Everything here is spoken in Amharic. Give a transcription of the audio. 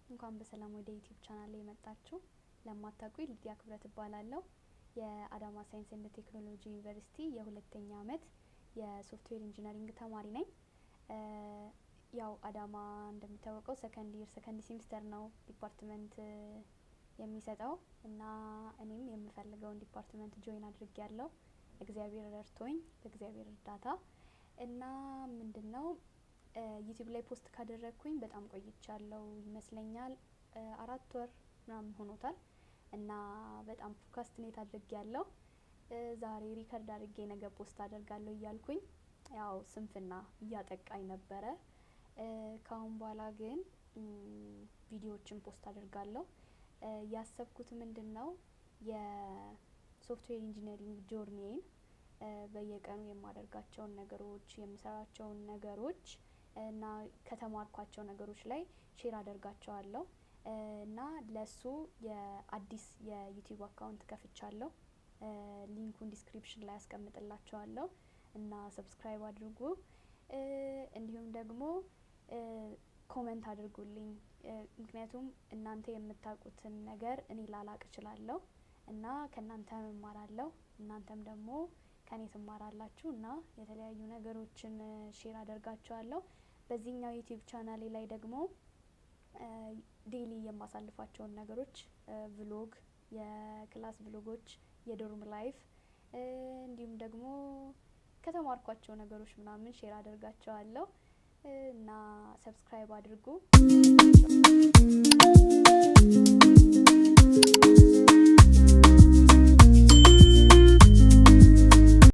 እንኳን በሰላም ወደ ዩቲዩብ ቻናል ላይ መጣችሁ። ለማታውቁኝ ሊዲያ ክብረት እባላለሁ። የአዳማ ሳይንስ ኤንድ ቴክኖሎጂ ዩኒቨርሲቲ የሁለተኛ አመት የሶፍትዌር ኢንጂነሪንግ ተማሪ ነኝ። ያው አዳማ እንደሚታወቀው ሰከንድ ሴሚስተር ነው ዲፓርትመንት የሚሰጠው እና እኔም የምፈልገውን ዲፓርትመንት ጆይን አድርጌያለሁ። እግዚአብሔር ረድቶኝ በእግዚአብሔር እርዳታ እና ምንድነው ዩቲዩብ ላይ ፖስት ካደረኩኝ በጣም ቆይቻለሁ ይመስለኛል 4 ወር ምናምን ሆኖታል እና በጣም ፕሮክራስቲኔት አድርጌያለሁ። ዛሬ ሪከርድ አድርጌ ነገ ፖስት አደርጋለሁ እያልኩኝ ያው ስንፍና እያጠቃኝ ነበረ። ካሁን በኋላ ግን ቪዲዮዎችን ፖስት አደርጋለሁ። ያሰብኩት ምንድነው የሶፍትዌር ኢንጂነሪንግ ጆርኒዬን በየቀኑ የማደርጋቸውን ነገሮች የምሰራቸውን ነገሮች እና ከተማርኳቸው ነገሮች ላይ ሼር አደርጋቸዋለሁ እና ለሱ የአዲስ የዩቲዩብ አካውንት ከፍቻለሁ። ሊንኩን ዲስክሪፕሽን ላይ አስቀምጥላችኋለሁ እና ሰብስክራይብ አድርጉ። እንዲሁም ደግሞ ኮሜንት አድርጉልኝ ምክንያቱም እናንተ የምታውቁትን ነገር እኔ ላላቅ እችላለሁ እና ከናንተ እማራለሁ እናንተም ደግሞ ከኔ ትማራላችሁ እና የተለያዩ ነገሮችን ሼር አደርጋችኋለሁ። በዚህኛው ዩቲዩብ ቻናሌ ላይ ደግሞ ዴይሊ የማሳልፋቸውን ነገሮች ቭሎግ፣ የክላስ ቭሎጎች፣ የዶርም ላይፍ እንዲሁም ደግሞ ከተማርኳቸው ነገሮች ምናምን ሼር አደርጋችኋለሁ እና ሰብስክራይብ አድርጉ።